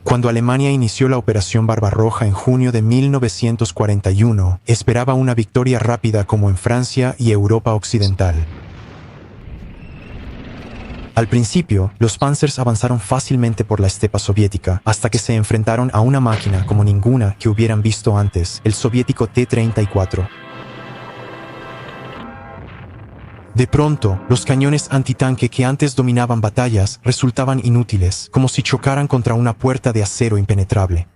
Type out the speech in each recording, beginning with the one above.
Cuando Alemania inició la Operación Barbarroja en junio de 1941, esperaba una victoria rápida como en Francia y Europa Occidental. Al principio, los Panzers avanzaron fácilmente por la estepa soviética, hasta que se enfrentaron a una máquina como ninguna que hubieran visto antes, el soviético T-34. De pronto, los cañones antitanque que antes dominaban batallas resultaban inútiles, como si chocaran contra una puerta de acero impenetrable.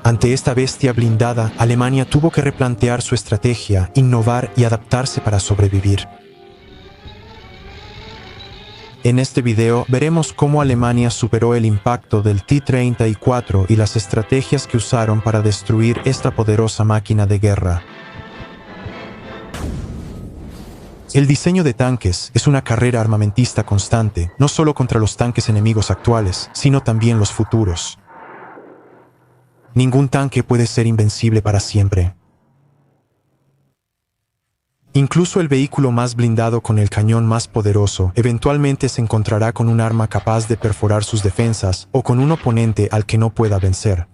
Ante esta bestia blindada, Alemania tuvo que replantear su estrategia, innovar y adaptarse para sobrevivir. En este video veremos cómo Alemania superó el impacto del T-34 y las estrategias que usaron para destruir esta poderosa máquina de guerra. El diseño de tanques es una carrera armamentista constante, no solo contra los tanques enemigos actuales, sino también los futuros. Ningún tanque puede ser invencible para siempre. Incluso el vehículo más blindado con el cañón más poderoso eventualmente se encontrará con un arma capaz de perforar sus defensas o con un oponente al que no pueda vencer.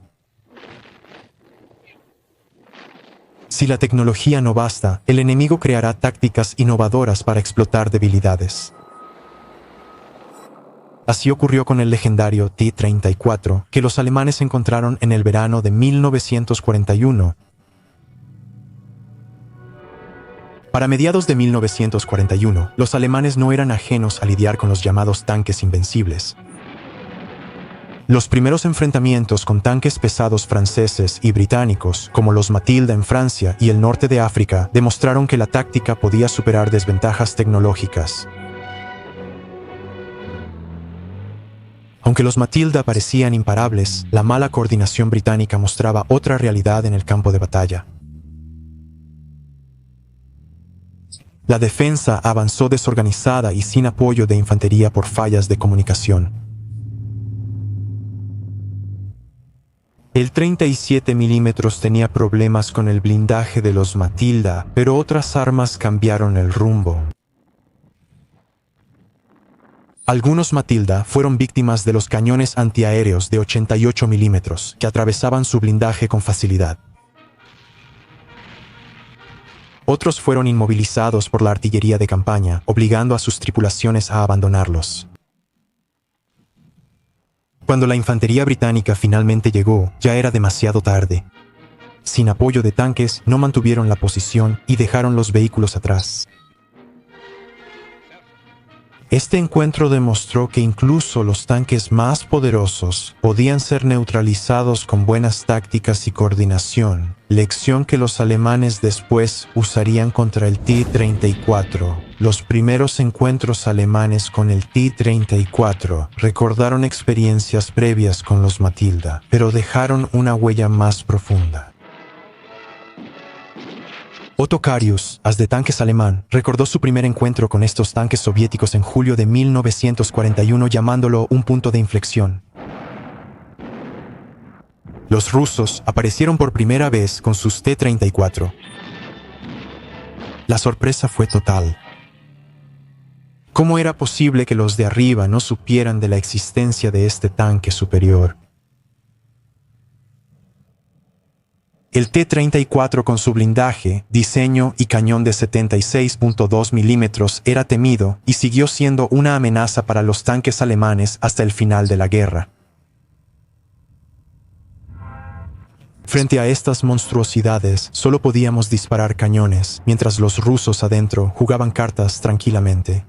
Si la tecnología no basta, el enemigo creará tácticas innovadoras para explotar debilidades. Así ocurrió con el legendario T-34, que los alemanes encontraron en el verano de 1941. Para mediados de 1941, los alemanes no eran ajenos a lidiar con los llamados tanques invencibles. Los primeros enfrentamientos con tanques pesados franceses y británicos, como los Matilda en Francia y el norte de África, demostraron que la táctica podía superar desventajas tecnológicas. Aunque los Matilda parecían imparables, la mala coordinación británica mostraba otra realidad en el campo de batalla. La defensa avanzó desorganizada y sin apoyo de infantería por fallas de comunicación. El 37 mm tenía problemas con el blindaje de los Matilda, pero otras armas cambiaron el rumbo. Algunos Matilda fueron víctimas de los cañones antiaéreos de 88 mm, que atravesaban su blindaje con facilidad. Otros fueron inmovilizados por la artillería de campaña, obligando a sus tripulaciones a abandonarlos. Cuando la infantería británica finalmente llegó, ya era demasiado tarde. Sin apoyo de tanques, no mantuvieron la posición y dejaron los vehículos atrás. Este encuentro demostró que incluso los tanques más poderosos podían ser neutralizados con buenas tácticas y coordinación, lección que los alemanes después usarían contra el T-34. Los primeros encuentros alemanes con el T-34 recordaron experiencias previas con los Matilda, pero dejaron una huella más profunda. Otto Carius, as de tanques alemán, recordó su primer encuentro con estos tanques soviéticos en julio de 1941 llamándolo un punto de inflexión. Los rusos aparecieron por primera vez con sus T-34. La sorpresa fue total. ¿Cómo era posible que los de arriba no supieran de la existencia de este tanque superior? El T-34 con su blindaje, diseño y cañón de 76.2 mm era temido y siguió siendo una amenaza para los tanques alemanes hasta el final de la guerra. Frente a estas monstruosidades, solo podíamos disparar cañones, mientras los rusos adentro jugaban cartas tranquilamente.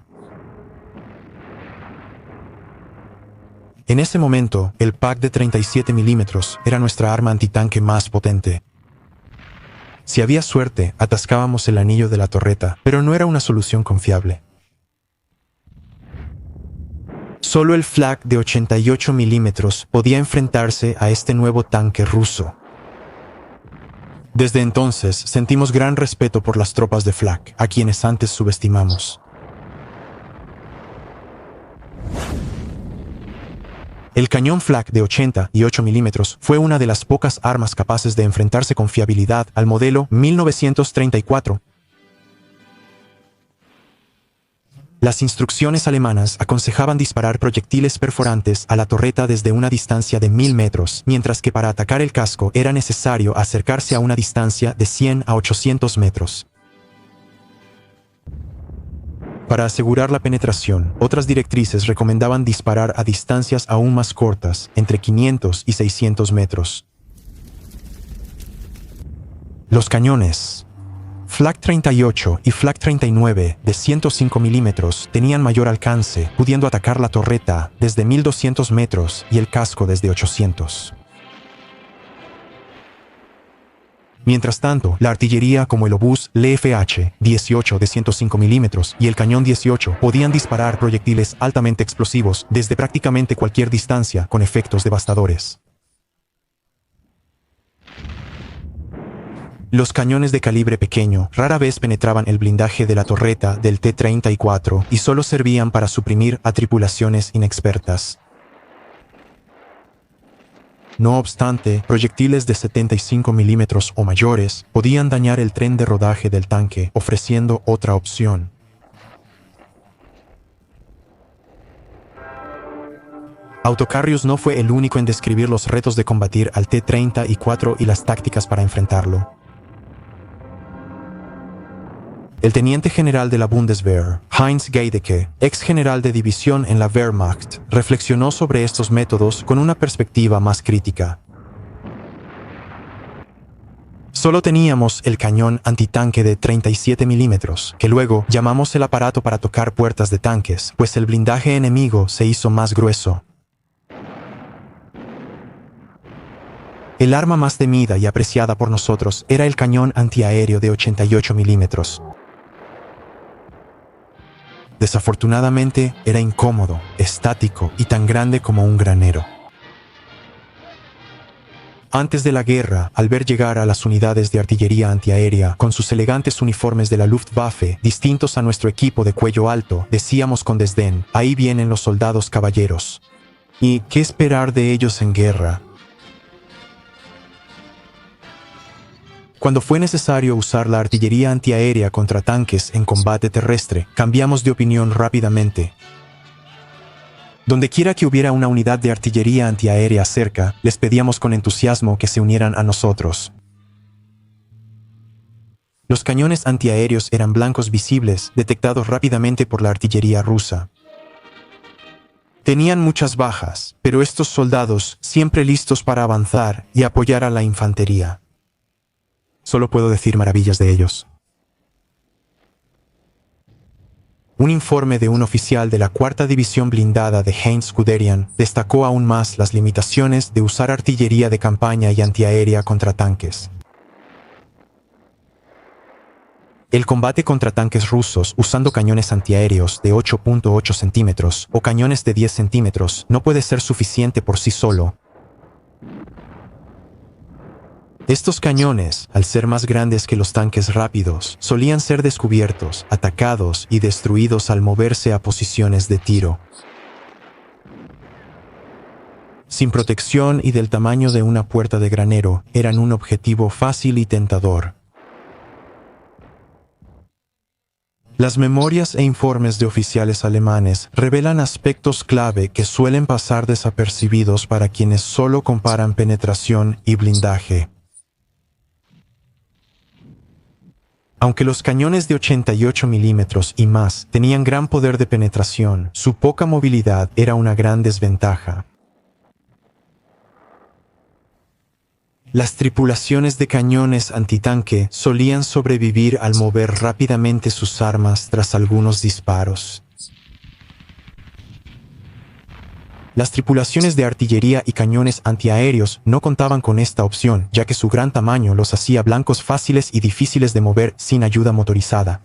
En ese momento, el Pack de 37 mm era nuestra arma antitanque más potente. Si había suerte, atascábamos el anillo de la torreta, pero no era una solución confiable. Solo el Flak de 88 mm podía enfrentarse a este nuevo tanque ruso. Desde entonces, sentimos gran respeto por las tropas de Flak, a quienes antes subestimamos. El cañón Flak de 88 mm fue una de las pocas armas capaces de enfrentarse con fiabilidad al modelo 1934. Las instrucciones alemanas aconsejaban disparar proyectiles perforantes a la torreta desde una distancia de 1000 metros, mientras que para atacar el casco era necesario acercarse a una distancia de 100 a 800 metros. Para asegurar la penetración, otras directrices recomendaban disparar a distancias aún más cortas, entre 500 y 600 metros. Los cañones Flak 38 y Flak 39 de 105 milímetros tenían mayor alcance, pudiendo atacar la torreta desde 1200 metros y el casco desde 800. Mientras tanto, la artillería como el obús LFH 18 de 105 milímetros y el cañón 18 podían disparar proyectiles altamente explosivos desde prácticamente cualquier distancia con efectos devastadores. Los cañones de calibre pequeño rara vez penetraban el blindaje de la torreta del T-34 y solo servían para suprimir a tripulaciones inexpertas. No obstante, proyectiles de 75 milímetros o mayores podían dañar el tren de rodaje del tanque, ofreciendo otra opción. Autocarrius no fue el único en describir los retos de combatir al T-34 y las tácticas para enfrentarlo. El teniente general de la Bundeswehr, Heinz Geidecke, ex general de división en la Wehrmacht, reflexionó sobre estos métodos con una perspectiva más crítica. Solo teníamos el cañón antitanque de 37 milímetros, que luego llamamos el aparato para tocar puertas de tanques, pues el blindaje enemigo se hizo más grueso. El arma más temida y apreciada por nosotros era el cañón antiaéreo de 88 milímetros. Desafortunadamente, era incómodo, estático y tan grande como un granero. Antes de la guerra, al ver llegar a las unidades de artillería antiaérea con sus elegantes uniformes de la Luftwaffe, distintos a nuestro equipo de cuello alto, decíamos con desdén: ahí vienen los soldados caballeros. ¿Y qué esperar de ellos en guerra? Cuando fue necesario usar la artillería antiaérea contra tanques en combate terrestre, cambiamos de opinión rápidamente. Dondequiera que hubiera una unidad de artillería antiaérea cerca, les pedíamos con entusiasmo que se unieran a nosotros. Los cañones antiaéreos eran blancos visibles, detectados rápidamente por la artillería rusa. Tenían muchas bajas, pero estos soldados siempre listos para avanzar y apoyar a la infantería. Solo puedo decir maravillas de ellos. Un informe de un oficial de la 4ª División Blindada de Heinz Guderian destacó aún más las limitaciones de usar artillería de campaña y antiaérea contra tanques. El combate contra tanques rusos usando cañones antiaéreos de 8.8 centímetros o cañones de 10 centímetros no puede ser suficiente por sí solo. Estos cañones, al ser más grandes que los tanques rápidos, solían ser descubiertos, atacados y destruidos al moverse a posiciones de tiro. Sin protección y del tamaño de una puerta de granero, eran un objetivo fácil y tentador. Las memorias e informes de oficiales alemanes revelan aspectos clave que suelen pasar desapercibidos para quienes solo comparan penetración y blindaje. Aunque los cañones de 88 milímetros y más tenían gran poder de penetración, su poca movilidad era una gran desventaja. Las tripulaciones de cañones antitanque solían sobrevivir al mover rápidamente sus armas tras algunos disparos. Las tripulaciones de artillería y cañones antiaéreos no contaban con esta opción, ya que su gran tamaño los hacía blancos fáciles y difíciles de mover sin ayuda motorizada.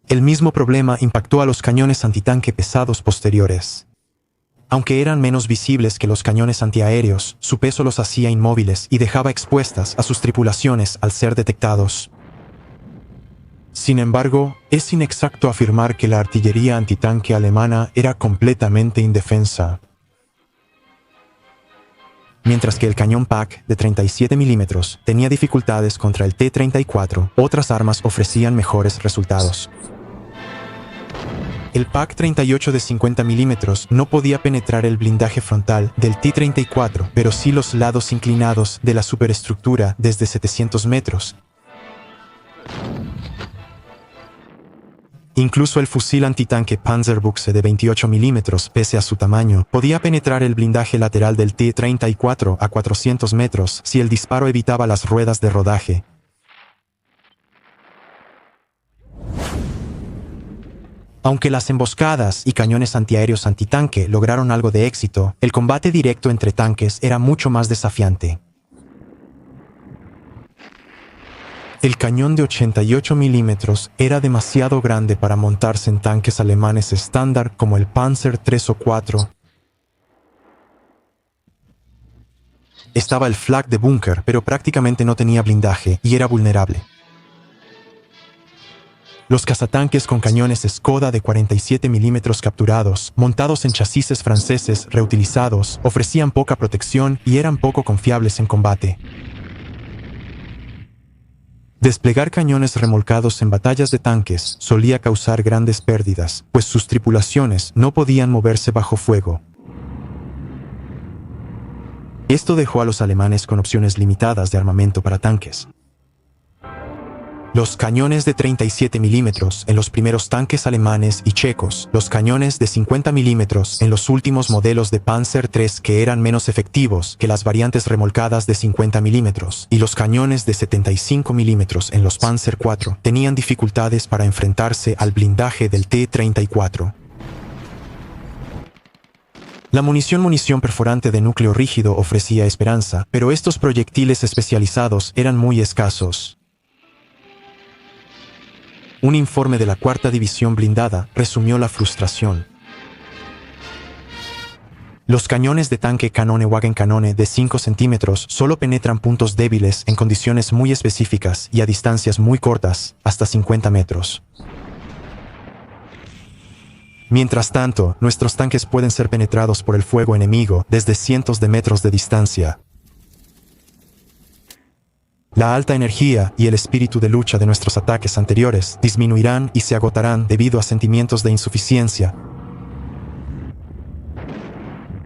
El mismo problema impactó a los cañones antitanque pesados posteriores. Aunque eran menos visibles que los cañones antiaéreos, su peso los hacía inmóviles y dejaba expuestas a sus tripulaciones al ser detectados. Sin embargo, es inexacto afirmar que la artillería antitanque alemana era completamente indefensa. Mientras que el cañón PaK de 37 mm tenía dificultades contra el T-34, otras armas ofrecían mejores resultados. El PaK 38 de 50 mm no podía penetrar el blindaje frontal del T-34, pero sí los lados inclinados de la superestructura desde 700 metros. Incluso el fusil antitanque Panzerbuchse de 28 mm, pese a su tamaño, podía penetrar el blindaje lateral del T-34 a 400 metros si el disparo evitaba las ruedas de rodaje. Aunque las emboscadas y cañones antiaéreos antitanque lograron algo de éxito, el combate directo entre tanques era mucho más desafiante. El cañón de 88 mm era demasiado grande para montarse en tanques alemanes estándar como el Panzer III o IV. Estaba el Flak de búnker, pero prácticamente no tenía blindaje y era vulnerable. Los cazatanques con cañones Skoda de 47 mm capturados, montados en chasis franceses reutilizados, ofrecían poca protección y eran poco confiables en combate. Desplegar cañones remolcados en batallas de tanques solía causar grandes pérdidas, pues sus tripulaciones no podían moverse bajo fuego. Esto dejó a los alemanes con opciones limitadas de armamento para tanques. Los cañones de 37 mm en los primeros tanques alemanes y checos, los cañones de 50 mm en los últimos modelos de Panzer III que eran menos efectivos que las variantes remolcadas de 50 mm, y los cañones de 75 mm en los Panzer IV tenían dificultades para enfrentarse al blindaje del T-34. La munición perforante de núcleo rígido ofrecía esperanza, pero estos proyectiles especializados eran muy escasos. Un informe de la 4ª División Blindada resumió la frustración. Los cañones de tanque Kanone de 5 centímetros solo penetran puntos débiles en condiciones muy específicas y a distancias muy cortas, hasta 50 metros. Mientras tanto, nuestros tanques pueden ser penetrados por el fuego enemigo desde cientos de metros de distancia. La alta energía y el espíritu de lucha de nuestros ataques anteriores disminuirán y se agotarán debido a sentimientos de insuficiencia.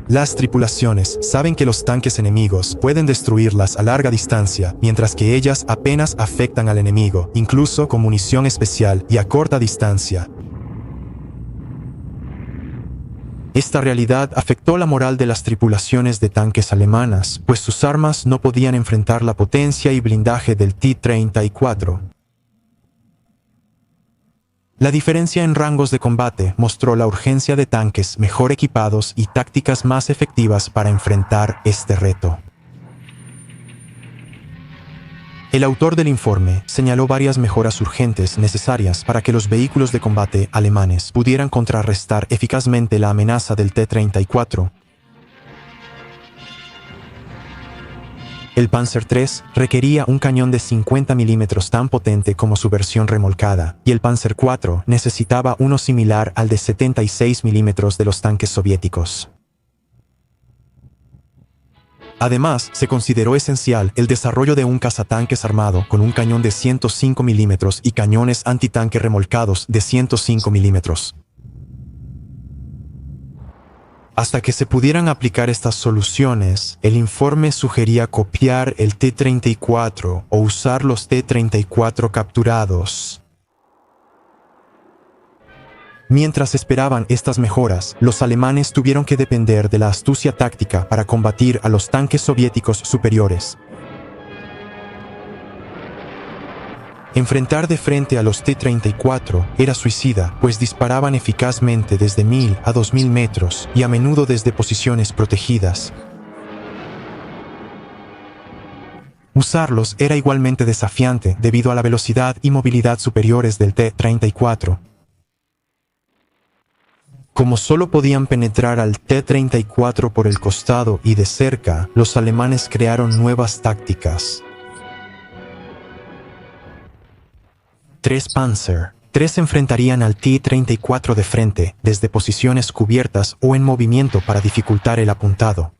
Las tripulaciones saben que los tanques enemigos pueden destruirlas a larga distancia, mientras que ellas apenas afectan al enemigo, incluso con munición especial y a corta distancia. Esta realidad afectó la moral de las tripulaciones de tanques alemanas, pues sus armas no podían enfrentar la potencia y blindaje del T-34. La diferencia en rangos de combate mostró la urgencia de tanques mejor equipados y tácticas más efectivas para enfrentar este reto. El autor del informe señaló varias mejoras urgentes necesarias para que los vehículos de combate alemanes pudieran contrarrestar eficazmente la amenaza del T-34. El Panzer III requería un cañón de 50 mm tan potente como su versión remolcada, y el Panzer IV necesitaba uno similar al de 76 mm de los tanques soviéticos. Además, se consideró esencial el desarrollo de un cazatanques armado con un cañón de 105 mm y cañones antitanque remolcados de 105 mm. Hasta que se pudieran aplicar estas soluciones, el informe sugería copiar el T-34 o usar los T-34 capturados. Mientras esperaban estas mejoras, los alemanes tuvieron que depender de la astucia táctica para combatir a los tanques soviéticos superiores. Enfrentar de frente a los T-34 era suicida, pues disparaban eficazmente desde 1000 a 2000 metros y a menudo desde posiciones protegidas. Usarlos era igualmente desafiante debido a la velocidad y movilidad superiores del T-34. Como solo podían penetrar al T-34 por el costado y de cerca, los alemanes crearon nuevas tácticas. 3 Panzer. 3 enfrentarían al T-34 de frente, desde posiciones cubiertas o en movimiento para dificultar el apuntado.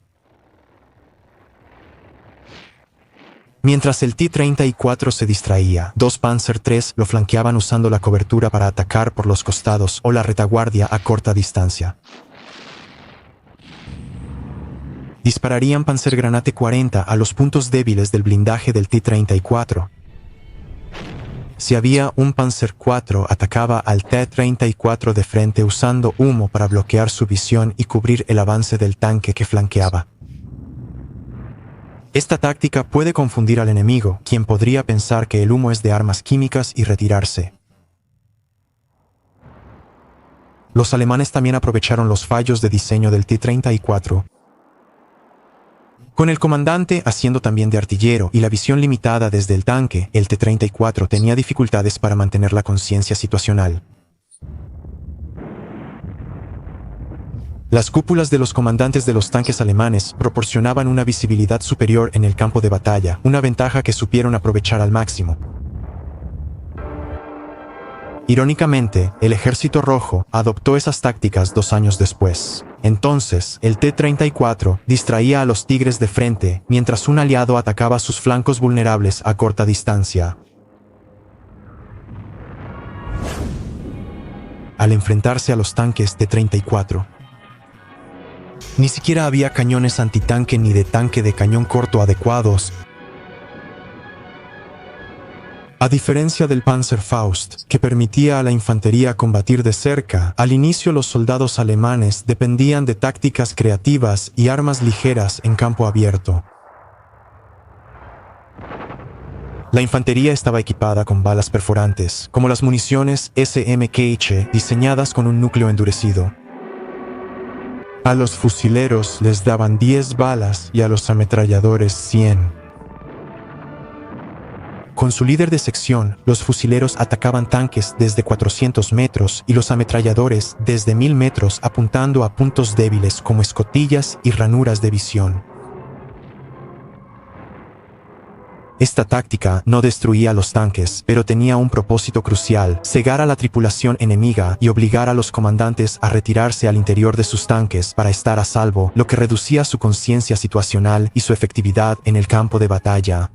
Mientras el T-34 se distraía, dos Panzer III lo flanqueaban usando la cobertura para atacar por los costados o la retaguardia a corta distancia. Dispararían Panzergranate 40 a los puntos débiles del blindaje del T-34. Si había un Panzer IV, atacaba al T-34 de frente usando humo para bloquear su visión y cubrir el avance del tanque que flanqueaba. Esta táctica puede confundir al enemigo, quien podría pensar que el humo es de armas químicas y retirarse. Los alemanes también aprovecharon los fallos de diseño del T-34, con el comandante haciendo también de artillero y la visión limitada desde el tanque. El T-34 tenía dificultades para mantener la conciencia situacional. Las cúpulas de los comandantes de los tanques alemanes proporcionaban una visibilidad superior en el campo de batalla, una ventaja que supieron aprovechar al máximo. Irónicamente, el Ejército Rojo adoptó esas tácticas 2 años después. Entonces, el T-34 distraía a los Tigres de frente, mientras un aliado atacaba sus flancos vulnerables a corta distancia. Al enfrentarse a los tanques T-34, ni siquiera había cañones antitanque ni de tanque de cañón corto adecuados. A diferencia del Panzerfaust, que permitía a la infantería combatir de cerca, al inicio los soldados alemanes dependían de tácticas creativas y armas ligeras en campo abierto. La infantería estaba equipada con balas perforantes, como las municiones SMKH diseñadas con un núcleo endurecido. A los fusileros les daban 10 balas y a los ametralladores 100. Con su líder de sección, los fusileros atacaban tanques desde 400 metros y los ametralladores desde 1000 metros apuntando a puntos débiles como escotillas y ranuras de visión. Esta táctica no destruía los tanques, pero tenía un propósito crucial: cegar a la tripulación enemiga y obligar a los comandantes a retirarse al interior de sus tanques para estar a salvo, lo que reducía su conciencia situacional y su efectividad en el campo de batalla.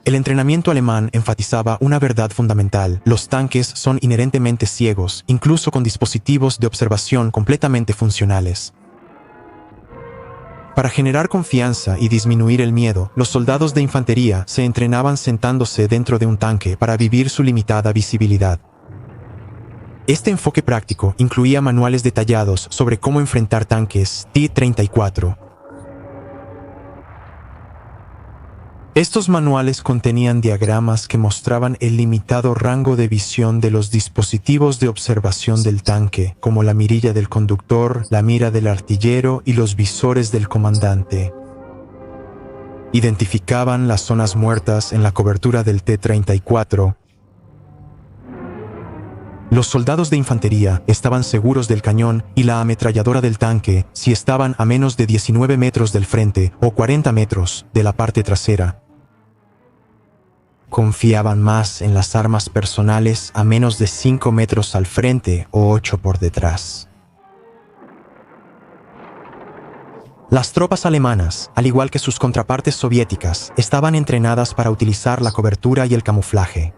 El entrenamiento alemán enfatizaba una verdad fundamental: los tanques son inherentemente ciegos, incluso con dispositivos de observación completamente funcionales. Para generar confianza y disminuir el miedo, los soldados de infantería se entrenaban sentándose dentro de un tanque para vivir su limitada visibilidad. Este enfoque práctico incluía manuales detallados sobre cómo enfrentar tanques T-34. Estos manuales contenían diagramas que mostraban el limitado rango de visión de los dispositivos de observación del tanque, como la mirilla del conductor, la mira del artillero y los visores del comandante. Identificaban las zonas muertas en la cobertura del T-34. Los soldados de infantería estaban seguros del cañón y la ametralladora del tanque si estaban a menos de 19 metros del frente o 40 metros de la parte trasera. Confiaban más en las armas personales a menos de 5 metros al frente o 8 por detrás. Las tropas alemanas, al igual que sus contrapartes soviéticas, estaban entrenadas para utilizar la cobertura y el camuflaje.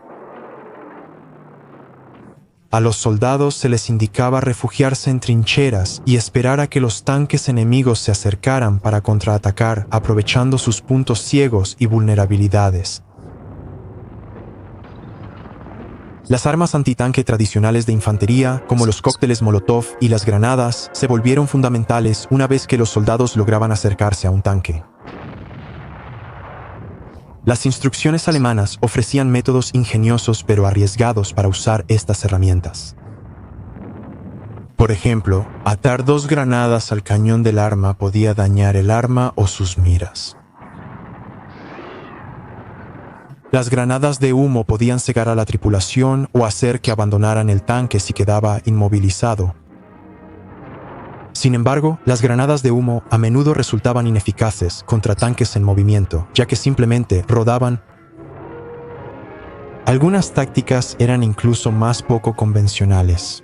A los soldados se les indicaba refugiarse en trincheras y esperar a que los tanques enemigos se acercaran para contraatacar, aprovechando sus puntos ciegos y vulnerabilidades. Las armas antitanque tradicionales de infantería, como los cócteles Molotov y las granadas, se volvieron fundamentales una vez que los soldados lograban acercarse a un tanque. Las instrucciones alemanas ofrecían métodos ingeniosos pero arriesgados para usar estas herramientas. Por ejemplo, atar 2 granadas al cañón del arma podía dañar el arma o sus miras. Las granadas de humo podían cegar a la tripulación o hacer que abandonaran el tanque si quedaba inmovilizado. Sin embargo, las granadas de humo a menudo resultaban ineficaces contra tanques en movimiento, ya que simplemente rodaban. Algunas tácticas eran incluso más poco convencionales.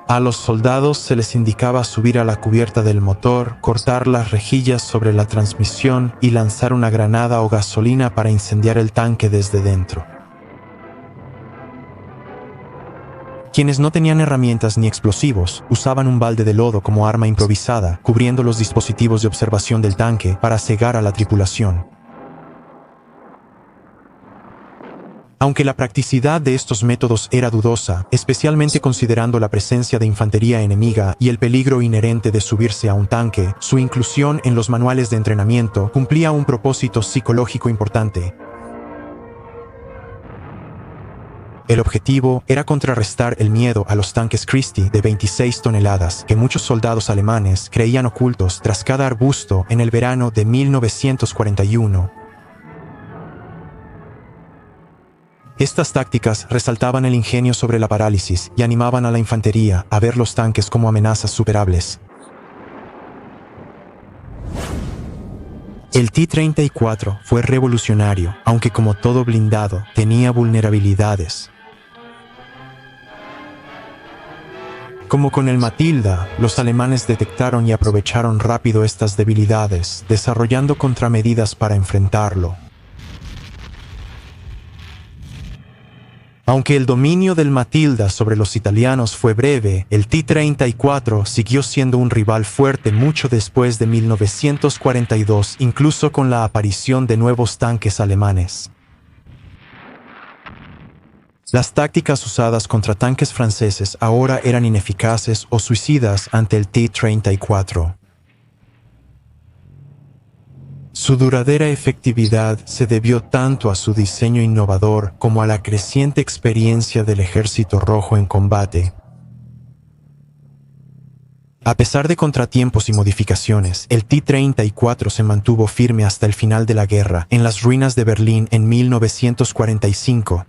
A los soldados se les indicaba subir a la cubierta del motor, cortar las rejillas sobre la transmisión y lanzar una granada o gasolina para incendiar el tanque desde dentro. Quienes no tenían herramientas ni explosivos usaban un balde de lodo como arma improvisada, cubriendo los dispositivos de observación del tanque para cegar a la tripulación. Aunque la practicidad de estos métodos era dudosa, especialmente considerando la presencia de infantería enemiga y el peligro inherente de subirse a un tanque, su inclusión en los manuales de entrenamiento cumplía un propósito psicológico importante. El objetivo era contrarrestar el miedo a los tanques Christie de 26 toneladas que muchos soldados alemanes creían ocultos tras cada arbusto en el verano de 1941. Estas tácticas resaltaban el ingenio sobre la parálisis y animaban a la infantería a ver los tanques como amenazas superables. El T-34 fue revolucionario, aunque como todo blindado, tenía vulnerabilidades. Como con el Matilda, los alemanes detectaron y aprovecharon rápido estas debilidades, desarrollando contramedidas para enfrentarlo. Aunque el dominio del Matilda sobre los italianos fue breve, el T-34 siguió siendo un rival fuerte mucho después de 1942, incluso con la aparición de nuevos tanques alemanes. Las tácticas usadas contra tanques franceses ahora eran ineficaces o suicidas ante el T-34. Su duradera efectividad se debió tanto a su diseño innovador como a la creciente experiencia del Ejército Rojo en combate. A pesar de contratiempos y modificaciones, el T-34 se mantuvo firme hasta el final de la guerra, en las ruinas de Berlín en 1945.